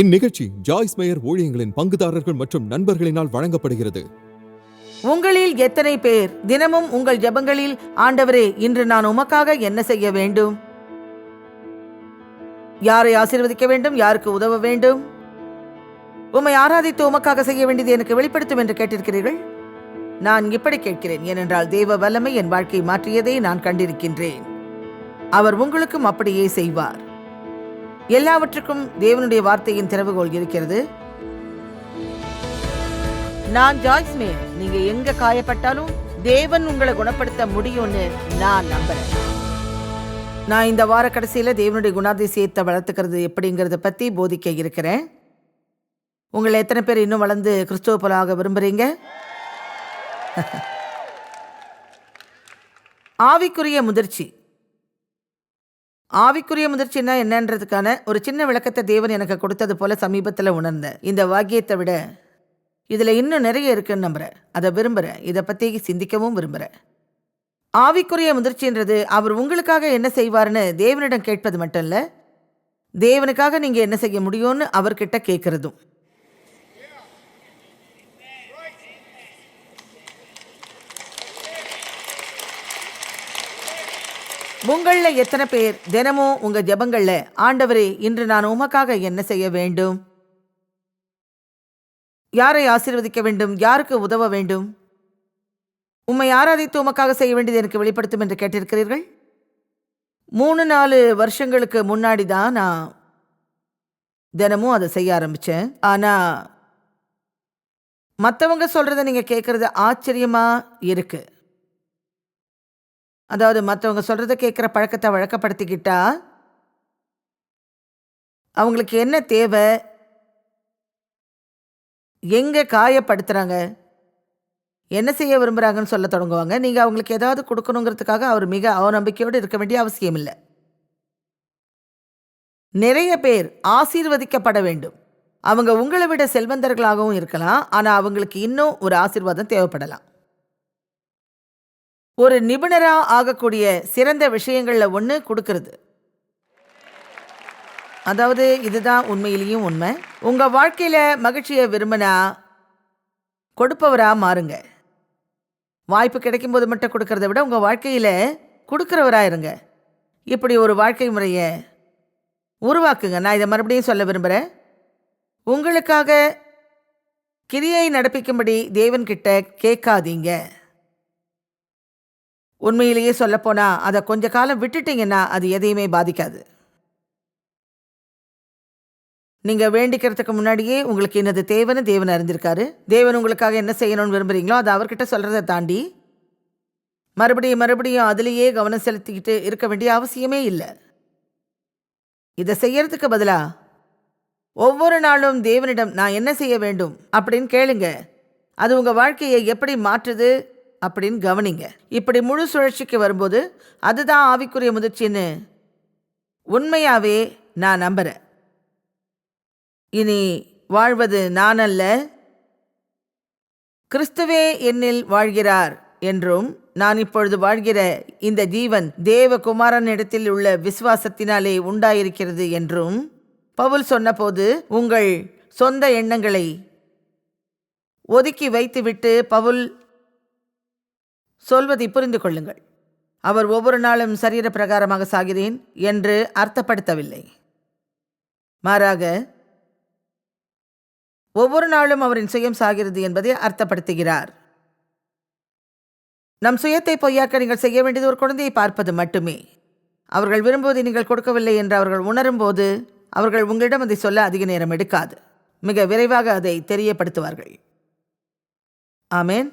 இந்நிகழ்ச்சி Joyce mayor ஊழியங்களின் பங்குதாரர்கள் மற்றும் நண்பர்களினால் வழங்கப்படுகிறது. உங்களில் எத்தனை பேர் தினமும் உங்கள் ஜெபங்களில், ஆண்டவரே, இன்று நான் உமக்காக என்ன செய்ய வேண்டும், யாரை ஆசீர்வதிக்க வேண்டும், யாருக்கு உதவ வேண்டும், உம்மை ஆராதித்து உமக்காக செய்ய வேண்டியது எனக்கு வெளிப்படுத்தும் என்று கேட்டிருக்கிறீர்கள்? நான் இப்படி கேட்கிறேன், ஏனென்றால் தேவ வல்லமை என் வாழ்க்கையை மாற்றியதை நான் கண்டிருக்கின்றேன். அவர் உங்களுக்கும் அப்படியே செய்வார். எல்லாவற்றுக்கும் தேவனுடைய வார்த்தையின் திறவுகோல் இருக்கிறது. நான் ஜாய்ஸ் மேயர். நீங்க எங்க காயப்பட்டாலும் தேவன் உங்களை குணப்படுத்த முடியும்னு நான் நம்புறேன். நான் இந்த வார கடைசியில தேவனுடைய குணாதிசயத்தை வளர்த்துக்கிறது எப்படிங்கிறத பத்தி போதிக்க இருக்கிறேன். உங்களை எத்தனை பேர் இன்னும் வளர்ந்து கிறிஸ்துவ போலாக விரும்புறீங்க? ஆவிக்குரிய முதிர்ச்சி. ஆவிக்குரிய முதிர்ச்சின்னா என்னன்றதுக்கான ஒரு சின்ன விளக்கத்தை தேவன் எனக்கு கொடுத்தது போல சமீபத்தில் உணர்ந்தேன். இந்த வாக்கியத்தை விட இதில் இன்னும் நிறைய இருக்குன்னு நம்புகிறேன். அதை விரும்புகிறேன். இதை பற்றி சிந்திக்கவும் விரும்புகிறேன். ஆவிக்குரிய முதிர்ச்சின்றது அவர் உங்களுக்காக என்ன செய்வார்னு தேவனிடம் கேட்பது மட்டும் இல்லை, தேவனுக்காக நீங்கள் என்ன செய்ய முடியும்னு அவர்கிட்ட கேட்குறதும். உங்களில் எத்தனை பேர் தினமும் உங்கள் ஜெபங்களில், ஆண்டவரே, இன்று நான் உமக்காக என்ன செய்ய வேண்டும், யாரை ஆசீர்வதிக்க வேண்டும், யாருக்கு உதவ வேண்டும், உம்மை ஆராதித்து உமக்காக செய்ய வேண்டியது எனக்கு வெளிப்படுத்தும் என்று கேட்டிருக்கிறீர்கள்? 3-4 வருஷங்களுக்கு முன்னாடி தான் நான் தினமும் அதை செய்ய ஆரம்பித்தேன். ஆனால் மற்றவங்க சொல்கிறத நீங்கள் கேட்குறது ஆச்சரியமாக இருக்குது. அதாவது மற்றவங்க சொல்கிறத கேட்குற பழக்கத்தை வழக்கப்படுத்திக்கிட்டா அவங்களுக்கு என்ன தேவை, எங்கே காயப்படுத்துகிறாங்க, என்ன செய்ய விரும்புகிறாங்கன்னு சொல்ல தொடங்குவாங்க. நீங்கள் அவங்களுக்கு ஏதாவது கொடுக்கணுங்கிறதுக்காக அவர் மிக அவநம்பிக்கையோடு இருக்க வேண்டிய அவசியம் இல்லை. நிறைய பேர் ஆசீர்வதிக்கப்பட வேண்டும். அவங்க உங்களை விட செல்வந்தர்களாகவும் இருக்கலாம், ஆனால் அவங்களுக்கு இன்னும் ஒரு ஆசீர்வாதம் தேவைப்படலாம். ஒரு நிபுணராக ஆகக்கூடிய சிறந்த விஷயங்களில் ஒன்று கொடுக்கறது. அதாவது இதுதான் உண்மையிலேயும் உண்மை. உங்கள் வாழ்க்கையில் மகிழ்ச்சியை விரும்பினா கொடுப்பவராக மாறுங்க. வாய்ப்பு கிடைக்கும் போது மட்டும் கொடுக்கறத விட உங்கள் வாழ்க்கையில் கொடுக்குறவராக இருங்க. இப்படி ஒரு வாழ்க்கை முறையை உருவாக்குங்க. நான் இதை மறுபடியும் சொல்ல விரும்புகிறேன். உங்களுக்காக கிரியை நடப்பிக்கும்படி தேவன்கிட்ட கேட்காதீங்க. உண்மையிலேயே சொல்லப்போனால் அதை கொஞ்ச காலம் விட்டுட்டீங்கன்னா அது எதையுமே பாதிக்காது. நீங்கள் வேண்டிக்கிறதுக்கு முன்னாடியே உங்களுக்கு என்னது தேவைன்னு தேவன் அறிந்திருக்காரு. தேவன் உங்களுக்காக என்ன செய்யணும்னு விரும்புகிறீங்களோ அதை அவர்கிட்ட சொல்கிறத தாண்டி மறுபடியும் அதுலேயே கவனம் செலுத்திக்கிட்டு இருக்க வேண்டிய அவசியமே இல்லை. இதை செய்யறதுக்கு பதிலாக ஒவ்வொரு நாளும் தேவனிடம் நான் என்ன செய்ய வேண்டும் அப்படின்னு கேளுங்க. அது உங்கள் வாழ்க்கையை எப்படி மாற்றுது அப்படின்னு கவனிங்க. இப்படி முழு சுழற்சிக்கு வரும்போது அதுதான் ஆவிக்குரிய முதிர்ச்சின்னு உண்மையாகவே நான் நம்புகிறேன். இனி வாழ்வது நான் அல்ல, கிறிஸ்துவே என்னில் வாழ்கிறார் என்றும், நான் இப்பொழுது வாழ்கிற இந்த ஜீவன் தேவகுமாரன் இடத்தில் உள்ள விசுவாசத்தினாலே உண்டாயிருக்கிறது என்றும் பவுல் சொன்னபோது, உங்கள் சொந்த எண்ணங்களை ஒதுக்கி வைத்துவிட்டு பவுல் சொல்வதை புரிந்து கொள்ளுங்கள். அவர் ஒவ்வொரு நாளும் சரீர பிரகாரமாக சாகிறேன் என்று அர்த்தப்படுத்தவில்லை. மாறாக ஒவ்வொரு நாளும் அவரின் சுயம் சாகிறது என்பதை அர்த்தப்படுத்துகிறார். நம் சுயத்தை பொய்யாக்க நீங்கள் செய்ய வேண்டியது ஒரு குழந்தையை பார்ப்பது மட்டுமே. அவர்கள் விரும்புவதை நீங்கள் கொடுக்கவில்லை என்று அவர்கள் உணரும் போது அவர்கள் உங்களிடம் அதை சொல்ல அதிக நேரம் எடுக்காது. மிக விரைவாக அதை தெரியப்படுத்துவார்கள். ஆமேன்.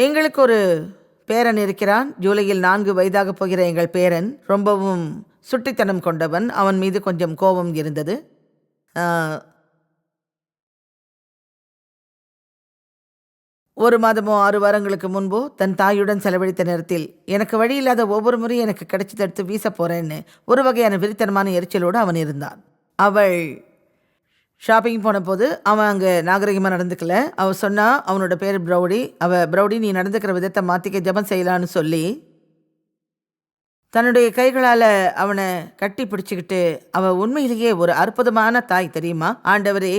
எங்களுக்கு ஒரு பேரன் இருக்கிறான். ஜூலையில் 4 வயதாக போகிற எங்கள் பேரன் ரொம்பவும் சுட்டித்தனம் கொண்டவன். அவன் மீது கொஞ்சம் கோபம் இருந்தது. ஒரு மாதமோ 6 வாரங்களுக்கு முன்போ தன் தாயுடன் செலவழித்த நேரத்தில் எனக்கு வழி இல்லாத ஒவ்வொரு முறையும் எனக்கு கிடைச்சி தடுத்து வீச போகிறேன்னு ஒரு வகையான வெறித்தனமான எரிச்சலோடு அவன் இருந்தான். அவள் ஷாப்பிங் போன போது அவன் அங்கே நாகரிகமாக நடந்துக்கல. அவள் சொன்னா, அவனோட பேர் ப்ரௌடி. ப்ரௌடி, நீ நடந்துக்கிற விதத்தை மாற்றிக்க ஜெபம் செய்யலான்னு சொல்லி தன்னுடைய கைகளால் அவனை கட்டி பிடிச்சிக்கிட்டு, அவ உண்மையிலேயே ஒரு அற்புதமான தாய் தெரியுமா? ஆண்டவரே,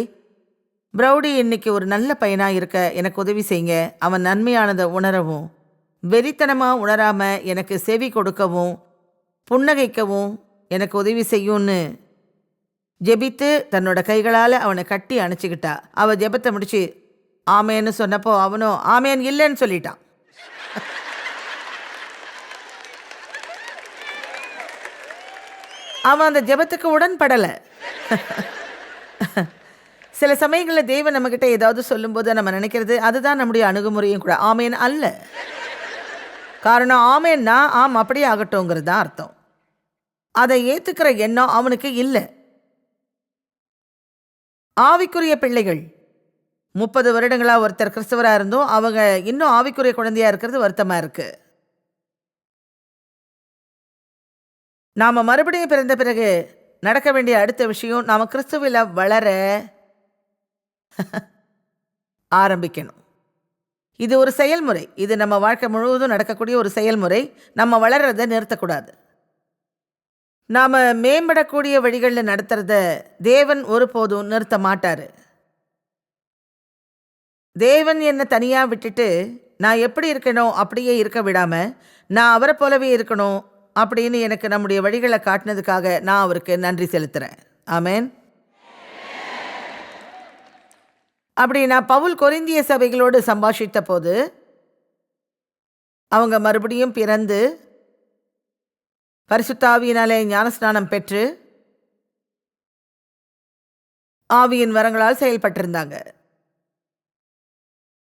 ப்ரௌடி இன்னைக்கு ஒரு நல்ல பையனா இருக்க எனக்கு உதவி செய்யுங்க. அவன் நன்மையானதை உணரவும், வெறித்தனமா உணராம எனக்கு செவி கொடுக்கவும், புன்னகைக்கவும் எனக்கு உதவி செய்யும்னு ஜெபித்து தன்னோட கைகளால் அவனை கட்டி அணைச்சிக்கிட்டா. அவ ஜெபத்தை முடிச்சு ஆமேன்னு சொன்னப்போ அவனும் ஆமேன் இல்லைன்னு சொல்லிட்டான். அவன் அந்த ஜெபத்துக்கு உடன்படலை. சில சமயங்களில் தேவன் நம்மக்கிட்ட ஏதாவது சொல்லும்போது நம்ம நினைக்கிறது அதுதான் நம்முடைய அணுகுமுறையும் கூட. ஆமேன் அல்ல. காரணம் ஆமேன்னா ஆம் அப்படியே ஆகட்டும்ங்கிறது தான் அர்த்தம். அதை ஏற்றுக்கிற எண்ணம் அவனுக்கு இல்லை. ஆவிக்குரிய பிள்ளைகள் 30 வருடங்களா ஒருத்தர் கிறிஸ்தவராக இருந்தும் அவங்க இன்னும் ஆவிக்குரிய குழந்தையா இருக்கிறது வருத்தமாக இருக்கு. நாம் மறுபடியும் பிறந்த பிறகு நடக்க வேண்டிய அடுத்த விஷயம், நாம் கிறிஸ்துவில் வளர ஆரம்பிக்கணும். இது ஒரு செயல்முறை. இது நம்ம வாழ்க்கை முழுவதும் நடக்கக்கூடிய ஒரு செயல்முறை. நம்ம வளர்றதை நிறுத்தக்கூடாது. நாம் மேம்படக்கூடிய வழிகளில் நடத்துறத தேவன் ஒருபோதும் நிறுத்த மாட்டார். தேவன் என்னை தனியாக விட்டுட்டு நான் எப்படி இருக்கணும் அப்படியே இருக்க விடாமல், நான் அவரை போலவே இருக்கணும் அப்படின்னு எனக்கு நம்முடைய வழிகளை காட்டினதுக்காக நான் அவருக்கு நன்றி செலுத்துகிறேன். ஆமேன். அப்படி நான் பவுல் கொரிந்திய சபைகளோடு சம்பாஷித்த போது அவங்க மறுபடியும் பிறந்து பரிசுத்த ஆவியினாலே ஞானஸ்நானம் பெற்று ஆவியின் வரங்களால் செயல்பட்டிருந்தாங்க.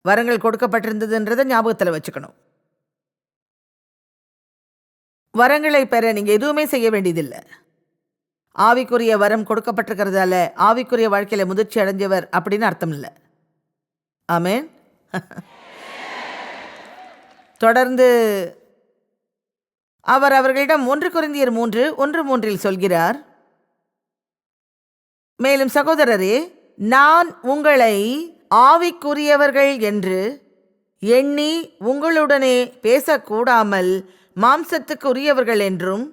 வரங்கள் கொடுக்கப்பட்டிருந்ததுன்றதை ஞாபகத்தில் வச்சுக்கணும். வரங்களை பெற நீங்கள் எதுவுமே செய்ய வேண்டியதில்லை. ஆவிக்குரிய வரம் கொடுக்கப்பட்டிருக்கிறதால ஆவிக்குரிய வாழ்க்கையில் முதிர்ச்சி அடைஞ்சவர் அப்படின்னு அர்த்தம் இல்லை. ஆமேன். தொடர்ந்து அவர் அவர்களிடம் 1 கொரிந்தியர் 3:1-3 சொல்கிறார், மேலும் சகோதரரே, நான் உங்களை ஆவிக்குரியவர்கள் என்று எண்ணி உங்களுடனே பேசக்கூடாமல் மாம்சத்துக்கு உரியவர்கள் என்றும்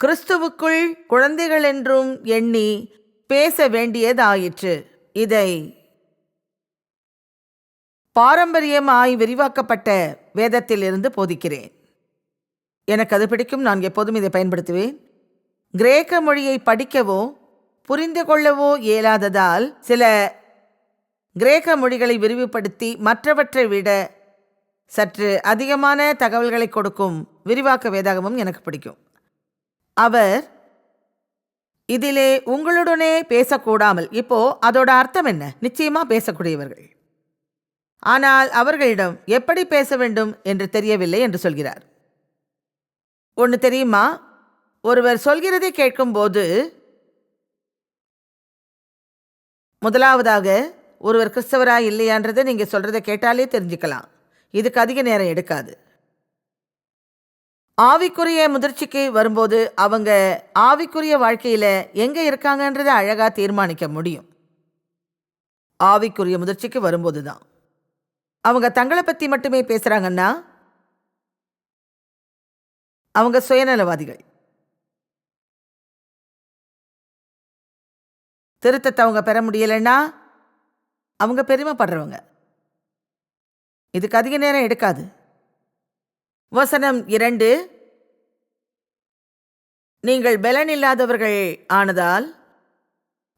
கிறிஸ்துவுக்குள் குழந்தைகள் என்றும் எண்ணி பேச வேண்டியதாயிற்று. இதை பாரம்பரியமாய் விரிவாக்கப்பட்ட வேதத்திலிருந்து போதிக்கிறேன். எனக்கு அது பிடிக்கும். நான் எப்போதும் இதை பயன்படுத்துவேன். கிரேக்க மொழியை படிக்கவோ புரிந்து கொள்ளவோ இயலாததால் சில கிரேக்க மொழிகளை விரிவுபடுத்தி மற்றவற்றை விட சற்று அதிகமான தகவல்களை கொடுக்கும் விரிவாக்க வேதாகமும் எனக்கு பிடிக்கும். அவர் இதிலே உங்களுடனே பேசக்கூடாமல், இப்போ அதோட அர்த்தம் என்ன? நிச்சயமா பேசக்கூடியவர்கள், ஆனால் அவர்களிடம் எப்படி பேச வேண்டும் என்று தெரியவில்லை என்று சொல்கிறார். ஒன்று தெரியுமா, ஒருவர் சொல்கிறதை கேட்கும்போது முதலாவதாக ஒருவர் கிறிஸ்தவரா இல்லையான்றதை நீங்கள் சொல்கிறத கேட்டாலே தெரிஞ்சுக்கலாம். இதுக்கு அதிக நேரம் எடுக்காது. ஆவிக்குரிய முதிர்ச்சிக்கு வரும்போது அவங்க ஆவிக்குரிய வாழ்க்கையில் எங்கே இருக்காங்கன்றதை அழகாக தீர்மானிக்க முடியும். ஆவிக்குரிய முதிர்ச்சிக்கு வரும்போது தான். அவங்க தங்களை பற்றி மட்டுமே பேசுகிறாங்கன்னா அவங்க சுயநலவாதிகள். திருத்தத்தை அவங்க பெற முடியலைன்னா அவங்க பெருமைப்படுறவங்க. இதுக்கு அதிக நேரம் எடுக்காது. வசனம் 2, நீங்கள் பலன் இல்லாதவர்கள் ஆனதால்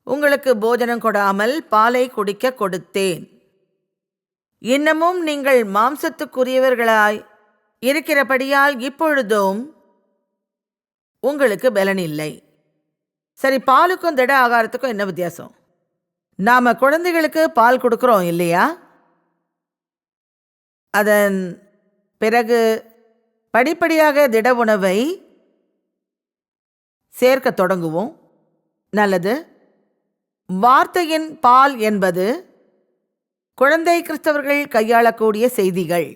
உங்களுக்கு போஜனம் கொடாமல் பாலை குடிக்க கொடுத்தேன். இன்னமும் நீங்கள் மாம்சத்துக்குரியவர்களாய் இருக்கிறபடியால் இப்பொழுதும் உங்களுக்கு பலன் இல்லை. சரி, பாலுக்கும் திட ஆகாரத்துக்கும் என்ன வித்தியாசம்? நாம் குழந்தைகளுக்கு பால் கொடுக்குறோம் இல்லையா? அதன் பிறகு படிப்படியாக திட உணவை சேர்க்க தொடங்குவோம். நல்லது. வார்த்தையின் பால் என்பது குழந்தை கிறிஸ்தவர்கள் கையாளக்கூடிய செய்திகள்.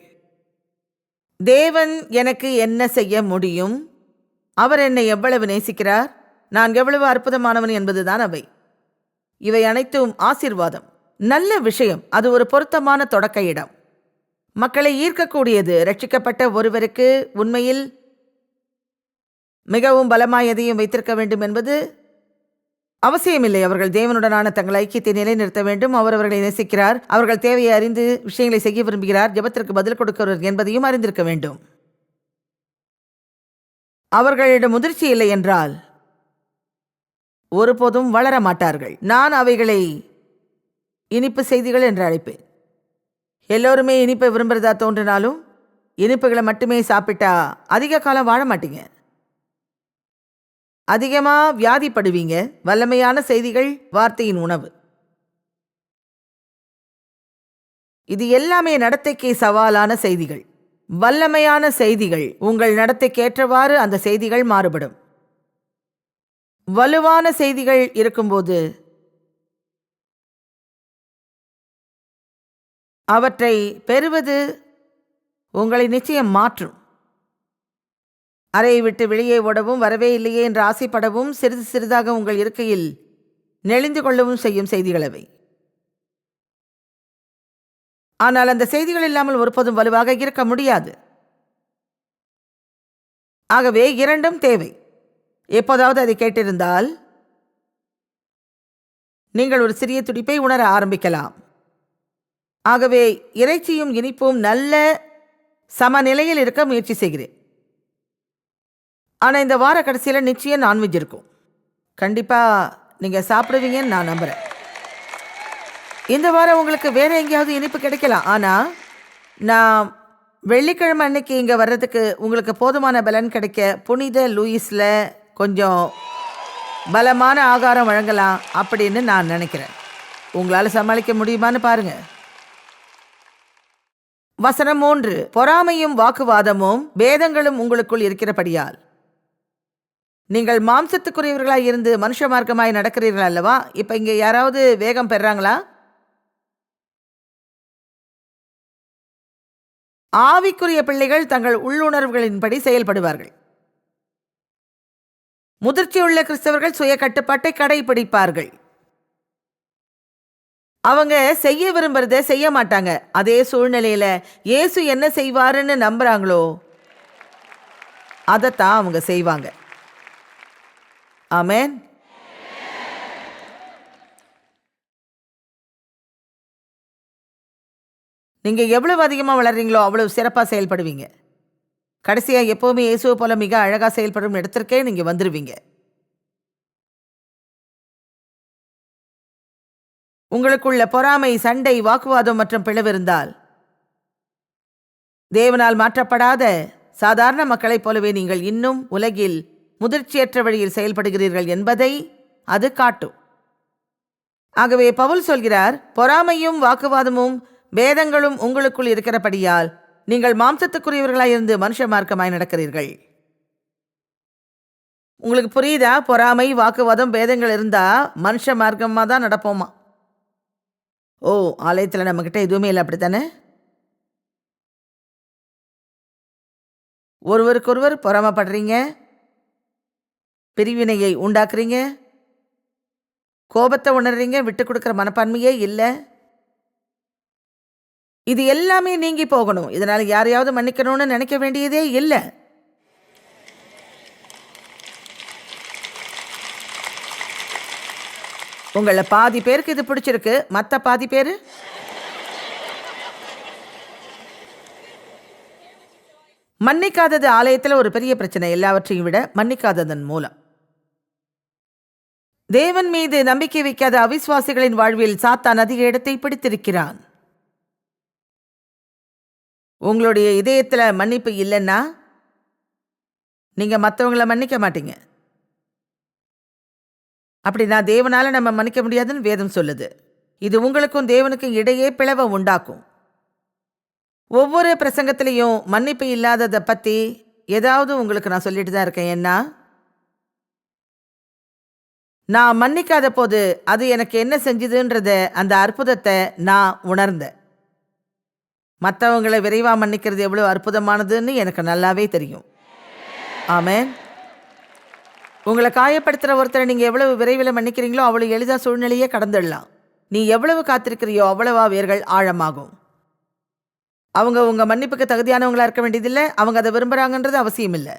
தேவன் எனக்கு என்ன செய்ய முடியும், அவர் என்னை எவ்வளவு நேசிக்கிறார், நான் எவ்வளவு அற்புதமானவன் என்பதுதான் அவை. இவை அனைத்தும் ஆசீர்வாதம், நல்ல விஷயம். அது ஒரு பொருத்தமான தொடக்க இடம். மக்களை ஈர்க்கக்கூடியது. ரட்சிக்கப்பட்ட ஒருவருக்கு உண்மையில் மிகவும் பலமாய் எதையும் வைத்திருக்க வேண்டும் என்பது அவசியமில்லை. அவர்கள் தேவனுடனான தங்கள் ஐக்கியத்தை நிலைநிறுத்த வேண்டும். அவர் அவர்களை நேசிக்கிறார். அவர்கள் தேவையை அறிந்து விஷயங்களை செய்ய விரும்புகிறார். ஜெபத்திற்கு பதில் கொடுக்கிறவர் என்பதையும் அறிந்திருக்க வேண்டும். அவர்களிடம் முதிர்ச்சி இல்லை என்றால் ஒருபோதும் வளர மாட்டார்கள். நான் அவைகளை இனிப்பு செய்திகள் என்று அழைப்பேன். எல்லோருமே இனிப்பை விரும்புகிறதா தோன்றினாலும் இனிப்புகளை மட்டுமே சாப்பிட்டா அதிக காலம் வாழ மாட்டீங்க. அதிகமாக வியாதிப்படுவீங்க. வல்லமையான செய்திகள் வார்த்தையின் உணவு. இது எல்லாமே நடத்தைக்கு சவாலான செய்திகள். வல்லமையான செய்திகள் உங்கள் நடத்தைக்கேற்றவாறு அந்த செய்திகள் மாறுபடும். வலுவான செய்திகள் இருக்கும்போது அவற்றை பெறுவது உங்களை நிச்சயம் மாற்றும். அறையை விட்டு வெளியே ஓடவும் வரவே இல்லையே என்று ஆசைப்படவும் சிறிது சிறிதாக உங்கள் இருக்கையில் நெளிந்து கொள்ளவும் செய்யும் செய்திகள் அவை. ஆனால் அந்த செய்திகள் இல்லாமல் ஒருபோதும் வலுவாக இருக்க முடியாது. ஆகவே இரண்டும் தேவை. எப்போதாவது அதை கேட்டிருந்தால் நீங்கள் ஒரு சிறிய துடிப்பை உணர ஆரம்பிக்கலாம். ஆகவே இறைச்சியும் இனிப்பும் நல்ல சமநிலையில் இருக்க முயற்சி செய்கிறேன். ஆனால் இந்த வார கடைசியில் நிச்சயம் நான்வெஜ் இருக்கும். கண்டிப்பாக நீங்கள் சாப்பிடுவீங்கன்னு நான் நம்புகிறேன். இந்த வாரம் உங்களுக்கு வேறு எங்கேயாவது இனிப்பு கிடைக்கலாம். ஆனால் நான் வெள்ளிக்கிழமை அன்னைக்கு இங்கே வர்றதுக்கு உங்களுக்கு போதுமான பலன் கிடைக்க புனித லூயிஸில் கொஞ்சம் பலமான ஆகாரம் வழங்கலாம் அப்படின்னு நான் நினைக்கிறேன். உங்களால் சமாளிக்க முடியுமான்னு பாருங்க. வசனம் 3. பொறாமையும் வாக்குவாதமும் பேதங்களும் உங்களுக்குள் இருக்கிறபடியால் நீங்கள் மாம்சத்துக்குரியவர்களாய் இருந்து மனுஷ மார்க்கமாய் நடக்கிறீர்கள் அல்லவா? இப்போ இங்கே யாராவது வேகம் பெறாங்களா? ஆவிக்குரிய பிள்ளைகள் தங்கள் உள்ளுணர்வுகளின்படி செயல்படுவார்கள். முதிர்ச்சியுள்ள கிறிஸ்தவர்கள் சுய கட்டுப்பாட்டை கடைபிடிப்பார்கள். அவங்க செய்ய விரும்புறத செய்ய மாட்டாங்க. அதே சூழ்நிலையில இயேசு என்ன செய்வாருன்னு நம்புறாங்களோ அதைத்தான் அவங்க செய்வாங்க. ஆமென். நீங்க எவ்வளவு அதிகமா வளர்றீங்களோ அவ்வளவு சிறப்பா செயல்படுவீங்க. கடைசியா எப்பவுமே இயேசுவை போல மிக அழகா செயல்படும் இடத்திற்கே நீங்க வந்துருவீங்க. உங்களுக்குள்ள பொறாமை, சண்டை, வாக்குவாதம் மற்றும் பிளவு இருந்தால் தேவனால் மாற்றப்படாத சாதாரண மக்களைப் போலவே நீங்கள் இன்னும் உலகில் முதிர்ச்சியற்ற வழியில் செயல்படுகிறீர்கள் என்பதை அது காட்டும். ஆகவே பவுல் சொல்கிறார், பொறாமையும் வாக்குவாதமும் பேதங்களும் உங்களுக்குள் இருக்கிறபடியால் நீங்கள் மாம்சத்துக்குரியவர்களாயிருந்து மனுஷ மார்க்கமாய் நடக்கிறீர்கள். உங்களுக்கு புரியுதா? பொறாமை, வாக்குவாதம், பேதங்கள் இருந்தா மனுஷ மார்க்கமாக தான் நடப்போமா? ஓ, ஆலயத்தில் நம்மக்கிட்ட எதுவுமே இல்லை, அப்படித்தானே? ஒருவருக்கொருவர் பொறாமப்படுறீங்க, பிரிவினையை உண்டாக்குறீங்க, கோபத்தை உணர்றீங்க, விட்டு கொடுக்குற மனப்பான்மையே இல்லை. இது எல்லாமே நீங்கி போகணும். இதனால் யாரையாவது மன்னிக்கணும்னு நினைக்க வேண்டியதே இல்லை. உங்கள பாதி பேருக்கு இது பிடிச்சிருக்கு, மற்ற பாதி பேர் மன்னிக்காதது ஆலயத்தில் ஒரு பெரிய பிரச்சனை. எல்லாவற்றையும் விட மன்னிக்காததன் மூலம் தேவன் மீது நம்பிக்கை வைக்காத அவிசுவாசிகளின் வாழ்வில் சாத்தான் அதிக இடத்தை பிடித்திருக்கிறான். உங்களுடைய இதயத்தில் மன்னிப்பு இல்லைன்னா நீங்க மற்றவங்கள மன்னிக்க மாட்டீங்க. அப்படின்னா தேவனால நம்ம மன்னிக்க முடியாதுன்னு வேதம் சொல்லுது. இது உங்களுக்கும் தேவனுக்கும் இடையே பிளவை உண்டாக்கும். ஒவ்வொரு பிரசங்கத்திலையும் மன்னிப்பு இல்லாததை பற்றி ஏதாவது உங்களுக்கு நான் சொல்லிட்டு தான் இருக்கேன். ஏன்னா நான் மன்னிக்காத போது அது எனக்கு என்ன செஞ்சுதுன்றத, அந்த அற்புதத்தை நான் உணர்ந்தேன். மற்றவங்களை விரைவாக மன்னிக்கிறது எவ்வளோ அற்புதமானதுன்னு எனக்கு நல்லாவே தெரியும். ஆமென். உங்களை காயப்படுத்துகிற ஒருத்தரை நீங்கள் எவ்வளவு விரைவில் மன்னிக்கிறீங்களோ அவ்வளோ எளிதாக சூழ்நிலையே கடந்துடலாம். நீ எவ்வளவு காத்திருக்கிறியோ அவ்வளவா வேர்கள் ஆழமாகும். அவங்க உங்கள் மன்னிப்புக்கு தகுதியானவங்களாக இருக்க வேண்டியதில்லை. அவங்க அதை விரும்புகிறாங்கன்றது அவசியம் இல்லை.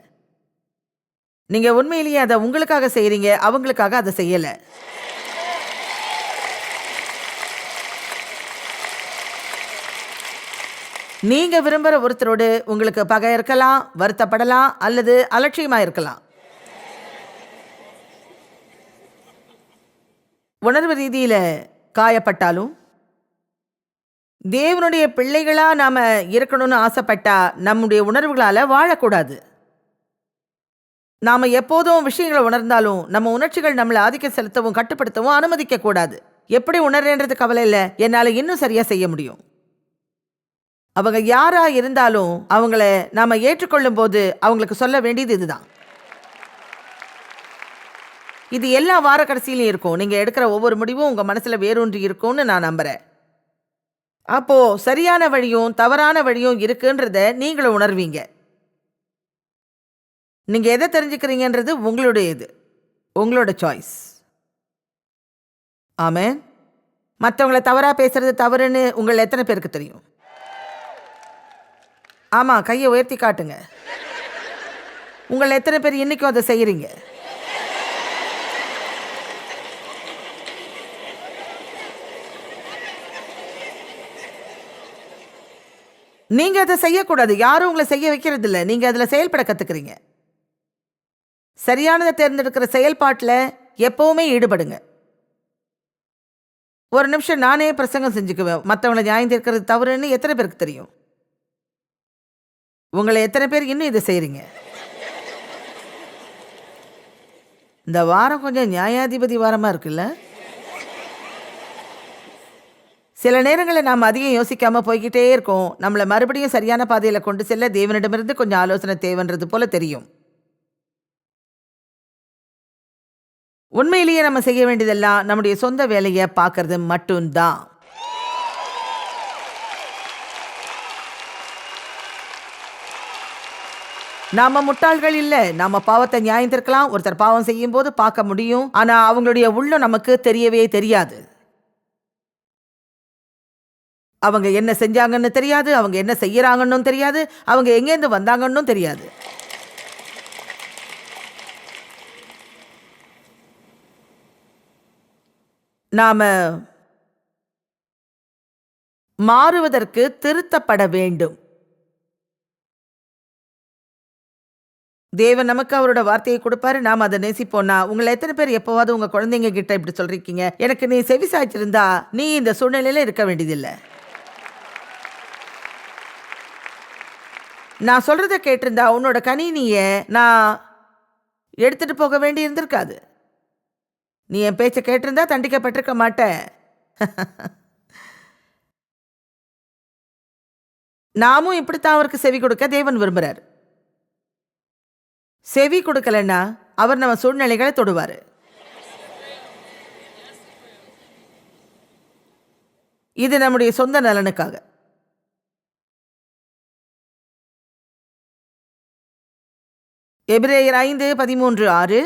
நீங்க உண்மையிலேயே அதை உங்களுக்காக செய்றீங்க, அவங்களுக்காக அதை செய்யல. நீங்க விரும்புற ஒருத்தரோடு உங்களுக்கு பகை இருக்கலாம், வருத்தப்படலாம், அல்லது அலட்சியமா இருக்கலாம். உணர்வு ரீதியில காயப்பட்டாலும், தேவனுடைய பிள்ளைகளா நாம இருக்கணும்னு ஆசைப்பட்டா நம்முடைய உணர்வுகளால வாழக்கூடாது. நாம எப்போதும் விஷயங்களை உணர்ந்தாலும் நம்ம உணர்ச்சிகள் நம்மளை ஆதிக்கம் செலுத்தவும் கட்டுப்படுத்தவும் அனுமதிக்க கூடாது. எப்படி உணர்றேன்றது கவலை இல்லை, என்னால இன்னும் சரியா செய்ய முடியும். அவங்க யாரா இருந்தாலும் அவங்கள நாம ஏற்றுக்கொள்ளும் போது அவங்களுக்கு சொல்ல வேண்டியது இதுதான். இது எல்லா வார கடைசியிலையும் இருக்கும். நீங்க எடுக்கிற ஒவ்வொரு முடிவும் உங்க மனசுல வேரூன்றி இருக்கும்னு நான் நம்புறேன். அப்போ சரியான வழியும் தவறான வழியும் இருக்குன்றத நீங்களும் உணர்வீங்க. நீங்க எதை தெரிஞ்சுக்கிறீங்கன்றது உங்களுடையது, உங்களோட சாய்ஸ். ஆமென். மற்றவங்களை தவறா பேசுறது தவறுன்னு உங்களை எத்தனை பேருக்கு தெரியும்? ஆமா, கையை உயர்த்தி காட்டுங்க. உங்களை எத்தனை பேர் இன்னைக்கும் அதை செய்யறீங்க? நீங்க அதை செய்யக்கூடாது. யாரும் உங்களை செய்ய வைக்கிறது இல்லை. நீங்க அதுல செயல்பட கத்துக்கிறீங்க. சரியானதை தேர்ந்தெடுக்கிற செயல்பாட்டில் எப்பவுமே ஈடுபடுங்க. ஒரு நிமிஷம் நானே பிரசங்கம் செஞ்சுக்குவேன். மற்றவங்களை நியாயம் தீர்க்கிறது தவறுன்னு எத்தனை பேருக்கு தெரியும்? உங்களை எத்தனை பேர் இன்னும் இதை செய்றீங்க? இந்த வாரம் கொஞ்சம் நியாயாதிபதி வாரமா இருக்குல்ல? சில நேரங்களில் நாம் அதிகம் யோசிக்காம போய்கிட்டே இருக்கோம். நம்மளை மறுபடியும் சரியான பாதையில கொண்டு செல்ல தேவனிடமிருந்து கொஞ்சம் ஆலோசனை தேவைன்றது போல தெரியும். உண்மையிலேயே நம்ம செய்ய வேண்டியதெல்லாம் நம்முடைய சொந்த வேலையை பார்க்கறது மட்டும்தான். நாம முட்டாள்கள் இல்ல. நாம பாவத்தை நியாயம் தீர்க்கலாம். ஒருத்தர் பாவம் செய்யும் போது பார்க்க முடியும். ஆனா அவங்களுடைய உள்ளம் நமக்கு தெரியவே தெரியாது. அவங்க என்ன செஞ்சாங்கன்னு தெரியாது, அவங்க என்ன செய்யறாங்கன்னு தெரியாது, அவங்க எங்கேருந்து வந்தாங்கன்னு தெரியாது. நாம மாறுவதற்கு திருத்தப்பட வேண்டும். தேவன் நமக்கு அவரோட வார்த்தையை கொடுப்பாரு, நாம அதை நேசிப்போம்னா. உங்களை எத்தனை பேர் எப்போவாவது உங்க குழந்தைங்க கிட்ட இப்படி சொல்றீங்க, எனக்கு நீ செவி சாய்ச்சிருந்தா நீ இந்த சூழ்நிலையில இருக்க வேண்டியதில்லை, நான் சொல்றத கேட்டிருந்தா உன்னோட கணினிய நான் எடுத்துட்டு போக வேண்டி இருந்திருக்காது, நீ என் பேச்சை கேட்டிருந்தா தண்டிக்கப்பட்டிருக்க மாட்டேன். நாமும் இப்படித்தான் அவருக்கு செவி கொடுக்க தேவன் விரும்புறார். செவி கொடுக்கலன்னா அவர் நம்ம சூழ்நிலைகளை தொடுவாரு. இது நம்முடைய சொந்த நலனுக்காக. எபிரேயர் 5:13-6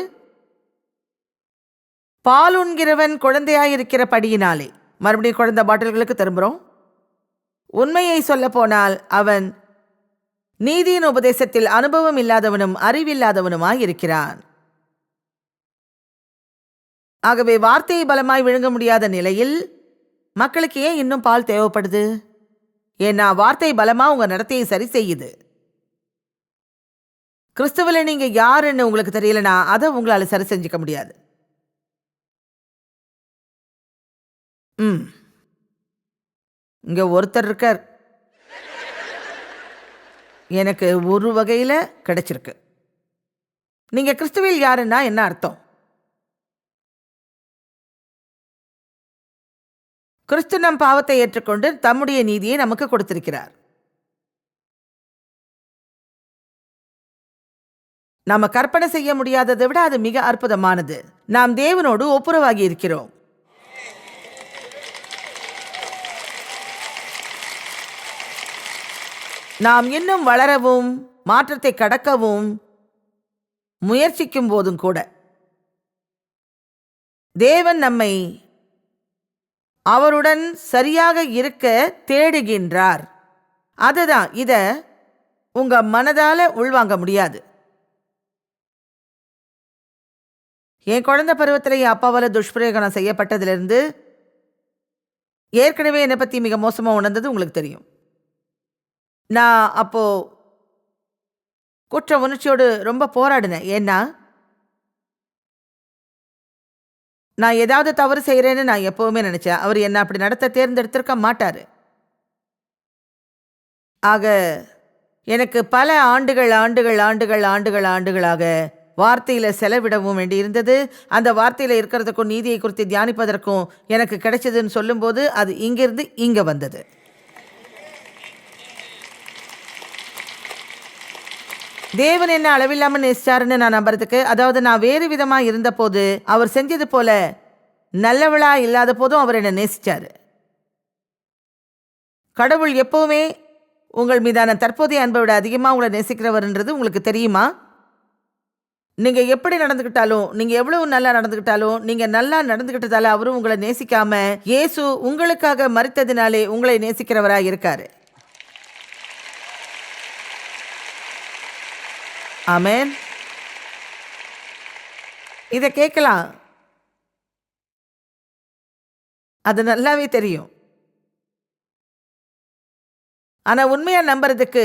பால் உண்கிறவன் குழந்தையாயிருக்கிறபடியினாலே, மறுபடியும் குழந்தை பாட்டில்களுக்கு திரும்புகிறோம். உண்மையை சொல்ல போனால் அவன் நீதியின் உபதேசத்தில் அனுபவம் இல்லாதவனும் அறிவில்லாதவனுமாய் இருக்கிறான். ஆகவே வார்த்தையை பலமாய் விழுங்க முடியாத நிலையில் மக்களுக்கு ஏன் இன்னும் பால் தேவைப்படுது? ஏன்னா வார்த்தை பலமா உங்க நடத்தையை சரி செய்யுது. கிறிஸ்துவில நீங்க யாருன்னு உங்களுக்கு தெரியலனா அதை உங்களால சரி செஞ்சுக்க முடியாது. இங்க ஒருத்தர் இருக்கார், எனக்கு ஒரு வகையில கிடைச்சிருக்கு. நீங்க கிறிஸ்துவில் யாருன்னா என்ன அர்த்தம்? கிறிஸ்து நம் பாவத்தை ஏற்றுக்கொண்டு தம்முடைய நீதியை நமக்கு கொடுத்திருக்கிறார். நாம கற்பனை செய்ய முடியாததை விட அது மிக அற்புதமானது. நாம் தேவனோடு ஒப்புரவாகி இருக்கிறோம். நாம் இன்னும் வளரவும் மாற்றத்தை கடக்கவும் முயற்சிக்கும் போதும் கூட தேவன் நம்மை அவருடன் சரியாக இருக்க தேடுகின்றார். அதுதான், இத உங்க மனதால உள்வாங்க முடியாது. என் குழந்தை பருவத்தில் என் அப்பாவால் துஷ்பிரயோகம் செய்யப்பட்டதிலிருந்து ஏற்கனவே என்னை பற்றி மிக மோசமாக உணர்ந்தது உங்களுக்கு தெரியும். நான் அப்போ குற்ற உணர்ச்சியோடு ரொம்ப போராடினேன். ஏன்னா நான் ஏதாவது தவறு செய்கிறேன்னு நான் எப்போவுமே நினச்சேன். அவர் என்னை அப்படி நடத்த தேர்ந்தெடுத்திருக்க மாட்டார். ஆக எனக்கு பல ஆண்டுகளாக வார்த்தையில் செலவிடவும் வேண்டியிருந்தது. அந்த வார்த்தையில் இருக்கிறதுக்கும் நீதியை குறித்து தியானிப்பதற்கும் எனக்கு கிடைச்சதுன்னு சொல்லும்போது அது இங்கிருந்து இங்கே வந்தது. தேவன் என்ன அளவில்லாமல் நேசிச்சாருன்னு நான் நம்புறதுக்கு, அதாவது நான் வேறு விதமாக இருந்த போது அவர் செஞ்சது போல நல்லவளா இல்லாத போதும் அவர் என்னை நேசிச்சாரு. கடவுள் எப்பவுமே உங்கள் மீதான தற்போதைய அன்பை விட அதிகமாக உங்களை நேசிக்கிறவர்ன்றது உங்களுக்கு தெரியுமா? நீங்கள் எப்படி நடந்துக்கிட்டாலும், நீங்கள் எவ்வளவு நல்லா நடந்துக்கிட்டாலும், நீங்கள் நல்லா நடந்துக்கிட்டதால அவரும் உங்களை நேசிக்காம இயேசு உங்களுக்காக மரித்ததினாலே உங்களை நேசிக்கிறவராக இருக்காரு. ஆமென். இதை கேட்கலாம், அது நல்லாவே தெரியும். ஆனால் உண்மையாக நம்புறதுக்கு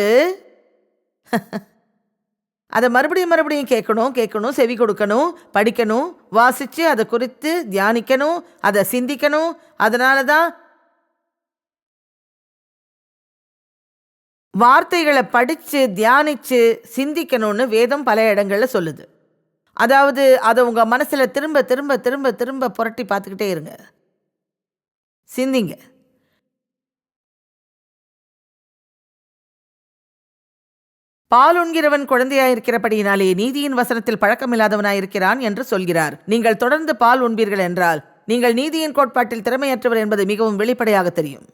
அதை மறுபடியும் கேட்கணும், செவி கொடுக்கணும், படிக்கணும், வாசித்து அதை குறித்து தியானிக்கணும், அதை சிந்திக்கணும். அதனால தான் வார்த்தைகளை படித்து தியானித்து சிந்திக்கணும்னு வேதம் பல இடங்களில் சொல்லுது. அதாவது அதை உங்கள் மனசில் திரும்ப திரும்ப திரும்ப திரும்ப புரட்டி பார்த்துக்கிட்டே இருங்க, சிந்திங்க. பால் உண்கிறவன் குழந்தையாயிருக்கிறபடியினாலே நீதியின் வசனத்தில் பழக்கமில்லாதவனாயிருக்கிறான் என்று சொல்கிறார். நீங்கள் தொடர்ந்து பால் உண்பீர்கள் என்றால் நீங்கள் நீதியின் கோட்பாட்டில் திறமையற்றவர் என்பது மிகவும் வெளிப்படையாக தெரியும்.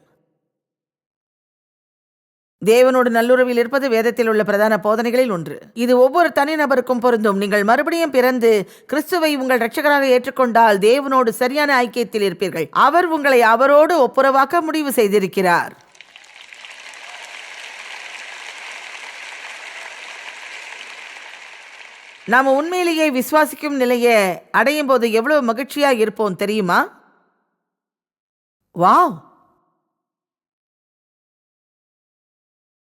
தேவனோடு நல்லுறவில் இருப்பது வேதத்தில் உள்ள பிரதான போதனைகளில் ஒன்று. இது ஒவ்வொரு தனிநபருக்கும் பொருந்தும். நீங்கள் மறுபடியும் பிறந்து கிறிஸ்துவை உங்கள் இரட்சகராக ஏற்றுக்கொண்டால் தேவனோடு சரியான ஐக்கியத்தில் இருப்பீர்கள். அவர் உங்களை அவரோடு ஒப்புரவாக்க முடிவு செய்திருக்கிறார். நாம் உண்மையிலேயே விசுவாசிக்கும் நிலையை அடையும் போது எவ்வளவு மகிழ்ச்சியாக இருப்போம் தெரியுமா? வாவ்!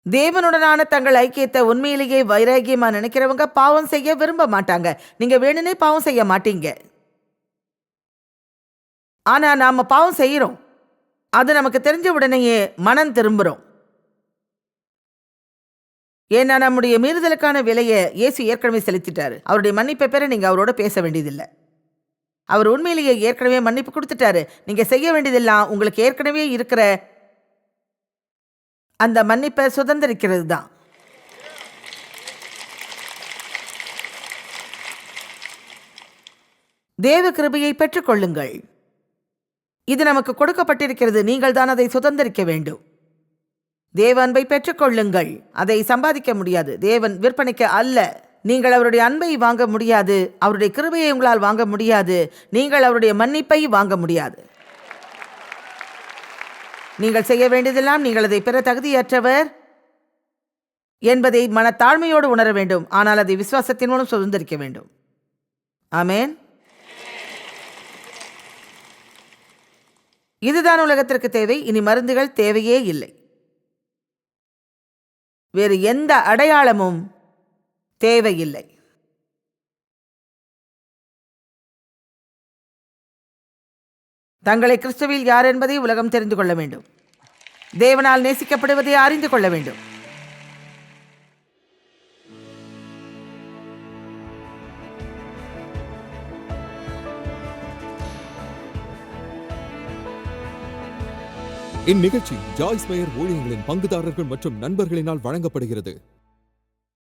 தேவனுடனான தங்கள் ஐக்கியத்தை உண்மையிலேயே வைராகியமா நினைக்கிறவங்க பாவம் செய்ய விரும்ப மாட்டாங்க. நீங்க வேணுனே பாவம் செய்ய மாட்டீங்க. ஆனா நாம பாவம் செய்யறோம், அது நமக்கு தெரிஞ்ச உடனேயே மனம் திரும்புறோம். ஏன்னா நம்முடைய மீறுதலுக்கான விலையை இயேசு ஏற்கனவே செலுத்திட்டாரு. அவருடைய மன்னிப்பை பெற நீங்க அவரோட பேச வேண்டியதில்லை. அவர் உண்மையிலேயே ஏற்கனவே மன்னிப்பு கொடுத்துட்டாரு. நீங்க செய்ய வேண்டியதெல்லாம் உங்களுக்கு ஏற்கனவே இருக்கிற அந்த மன்னிப்பை சுதந்திரிக்கிறது தான். தேவ கிருபையை பெற்றுக்கொள்ளுங்கள். இது நமக்கு கொடுக்கப்பட்டிருக்கிறது. நீங்கள் தான் அதை சுதந்திரிக்க வேண்டும். தேவ அன்பை பெற்றுக்கொள்ளுங்கள். அதை சம்பாதிக்க முடியாது. தேவன் விற்பனைக்கு அல்ல. நீங்கள் அவருடைய அன்பை வாங்க முடியாது. அவருடைய கிருபையை உங்களால் வாங்க முடியாது. நீங்கள் அவருடைய மன்னிப்பை வாங்க முடியாது. நீங்கள் செய்ய வேண்டியதெல்லாம் நீங்கள் அதை பெற தகுதியற்றவர் என்பதை மனத்தாழ்மையோடு உணர வேண்டும். ஆனால் அதை விசுவாசத்தின் மூலம் சுதந்திரிக்க வேண்டும். ஆமென். இதுதான் உலகத்திற்கு தேவை. இனி மருந்துகள் தேவையே இல்லை. வேறு எந்த அடையாளமும் தேவையில்லை. தங்களை கிறிஸ்துவில் யார் என்பதை உலகம் தெரிந்து கொள்ள வேண்டும். தேவனால் நேசிக்கப்படுவதை அறிந்து கொள்ள வேண்டும். இந்நிகழ்ச்சி ஜாய்ஸ் மேயர் ஊழியங்களின் பங்குதாரர்கள் மற்றும் நண்பர்களினால் வழங்கப்படுகிறது.